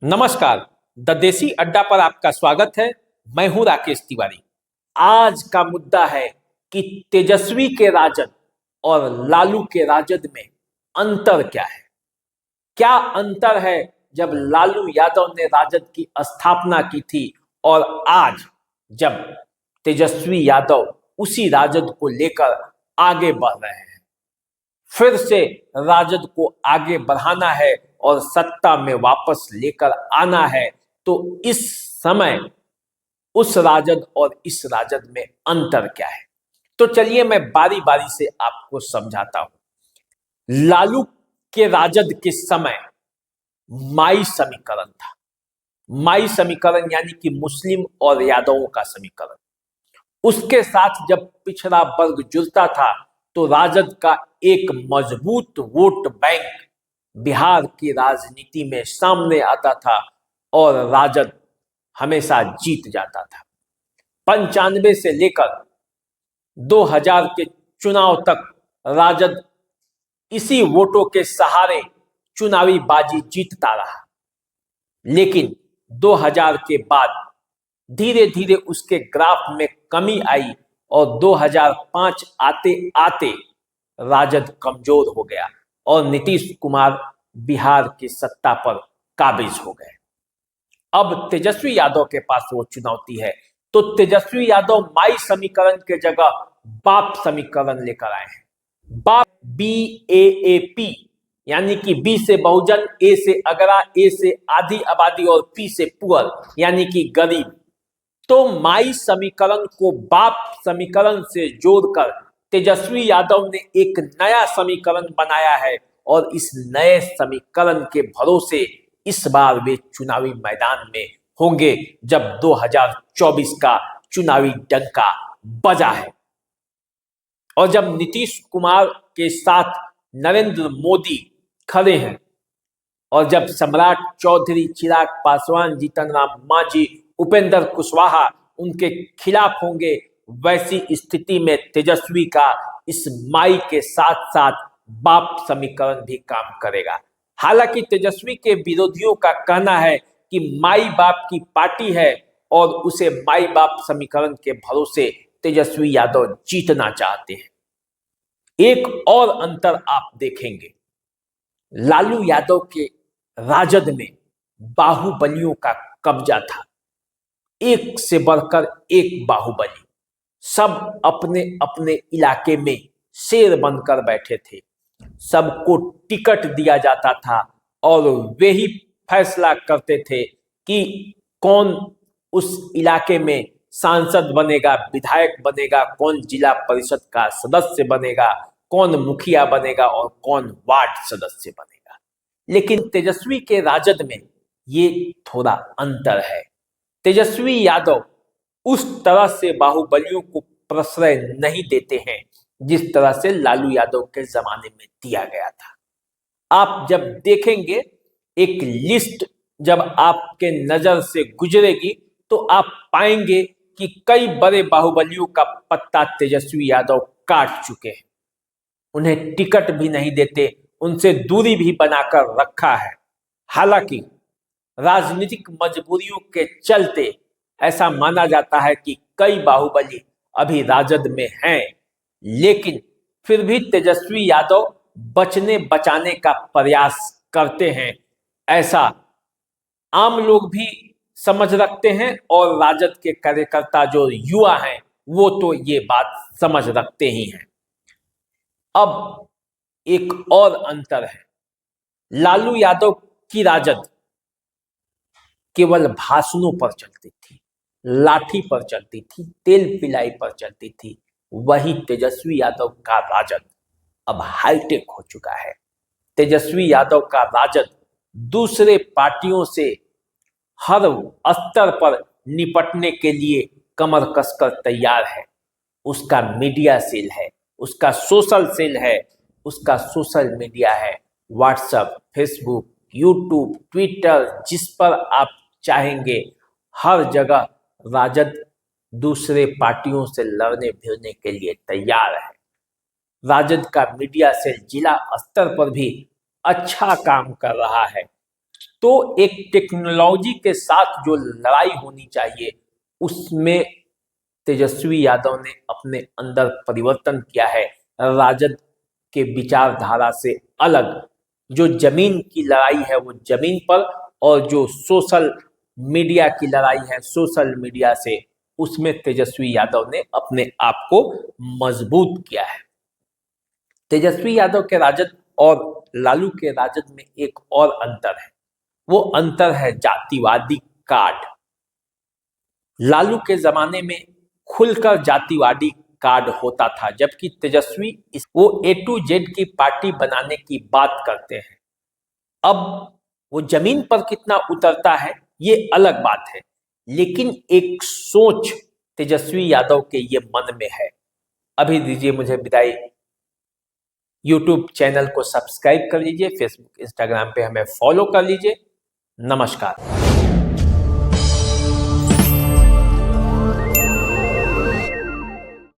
नमस्कार। द देसी अड्डा पर आपका स्वागत है। मैं हूं राकेश तिवारी। आज का मुद्दा है कि तेजस्वी के राजद और लालू के राजद में अंतर क्या है। क्या अंतर है जब लालू यादव ने राजद की स्थापना की थी और आज जब तेजस्वी यादव उसी राजद को लेकर आगे बढ़ रहे हैं। फिर से राजद को आगे बढ़ाना है और सत्ता में वापस लेकर आना है, तो इस समय उस राजद और इस राजद में अंतर क्या है। तो चलिए मैं बारी बारी से आपको समझाता हूं। लालू के राजद के समय माई समीकरण था। माई समीकरण यानी कि मुस्लिम और यादवों का समीकरण। उसके साथ जब पिछड़ा वर्ग जुड़ता था तो राजद का एक मजबूत वोट बैंक बिहार की राजनीति में सामने आता था और राजद हमेशा जीत जाता था। 95 से लेकर 2000 के चुनाव तक राजद इसी वोटों के सहारे चुनावी बाजी जीतता रहा, लेकिन 2000 के बाद धीरे धीरे उसके ग्राफ में कमी आई और 2005 आते आते राजद कमजोर हो गया और नीतीश कुमार बिहार की सत्ता पर काबिज हो गए। अब तेजस्वी यादव के पास वो चुनौती है, तो तेजस्वी यादव माई समीकरण के जगह बाप समीकरण लेकर आए हैं। बाप BAAP यानी कि बी से बहुजन, ए से अगरा, ए से आधी आबादी और पी से पुअर यानी कि गरीब। तो माई समीकरण को बाप समीकरण से जोड़कर तेजस्वी यादव ने एक नया समीकरण बनाया है और इस नए समीकरण के भरोसे इस बार वे चुनावी मैदान में होंगे जब 2024 का चुनावी डंका बजा है। और जब नीतीश कुमार के साथ नरेंद्र मोदी खड़े हैं और जब सम्राट चौधरी, चिराग पासवान, जीतन राम मांझी, उपेंद्र कुशवाहा उनके खिलाफ होंगे, वैसी स्थिति में तेजस्वी का इस माई के साथ साथ बाप समीकरण भी काम करेगा। हालांकि तेजस्वी के विरोधियों का कहना है कि माई बाप की पार्टी है और उसे माई बाप समीकरण के भरोसे तेजस्वी यादव जीतना चाहते हैं। एक और अंतर आप देखेंगे, लालू यादव के राजद में बाहुबलियों का कब्जा था। एक से बढ़कर एक बाहुबली, सब अपने अपने इलाके में शेर बनकर बैठे थे। सबको टिकट दिया जाता था और वे ही फैसला करते थे कि कौन उस इलाके में सांसद बनेगा, विधायक बनेगा, कौन जिला परिषद का सदस्य बनेगा, कौन मुखिया बनेगा और कौन वार्ड सदस्य बनेगा। लेकिन तेजस्वी के राजद में ये थोड़ा अंतर है। तेजस्वी यादव उस तरह से बाहुबलियों को प्रश्रय नहीं देते हैं जिस तरह से लालू यादव के जमाने में दिया गया था। आप जब देखेंगे, एक लिस्ट जब आपके नजर से गुजरेगी तो आप पाएंगे कि कई बड़े बाहुबलियों का पत्ता तेजस्वी यादव काट चुके हैं। उन्हें टिकट भी नहीं देते, उनसे दूरी भी बनाकर रखा है। हालांकि राजनीतिक मजबूरियों के चलते ऐसा माना जाता है कि कई बाहुबली अभी राजद में हैं, लेकिन फिर भी तेजस्वी यादव बचने बचाने का प्रयास करते हैं। ऐसा आम लोग भी समझ रखते हैं और राजद के कार्यकर्ता जो युवा हैं वो तो ये बात समझ रखते ही हैं। अब एक और अंतर है, लालू यादव की राजद केवल भाषणों पर चलती थी, लाठी पर चलती थी, तेल पिलाई पर चलती थी। वही तेजस्वी यादव का राजद अब हाईटेक हो चुका है। तेजस्वी यादव का राजद दूसरे पार्टियों से हर स्तर पर निपटने के लिए कमर कसकर तैयार है। उसका मीडिया सेल है, उसका सोशल सेल है, उसका सोशल मीडिया है, व्हाट्सएप, फेसबुक, यूट्यूब, ट्विटर, जिस पर आप चाहेंगे हर जगह राजद दूसरे पार्टियों से लड़ने भिड़ने के लिए तैयार है। राजद का मीडिया सेल जिला स्तर पर भी अच्छा काम कर रहा है। तो एक टेक्नोलॉजी के साथ जो लड़ाई होनी चाहिए उसमें तेजस्वी यादव ने अपने अंदर परिवर्तन किया है। राजद के विचारधारा से अलग जो जमीन की लड़ाई है वो जमीन पर, और जो सोशल मीडिया की लड़ाई है सोशल मीडिया से, उसमें तेजस्वी यादव ने अपने आप को मजबूत किया है। तेजस्वी यादव के राजद और लालू के राजद में एक और अंतर है, वो अंतर है जातिवादी कार्ड। लालू के जमाने में खुलकर जातिवादी कार्ड होता था, जबकि तेजस्वी वो A to Z की पार्टी बनाने की बात करते हैं। अब वो जमीन पर कितना उतरता है ये अलग बात है, लेकिन एक सोच तेजस्वी यादव के ये मन में है। अभी दीजिए मुझे विदाई। यूट्यूब चैनल को सब्सक्राइब कर लीजिए, फेसबुक इंस्टाग्राम पे हमें फॉलो कर लीजिए। नमस्कार।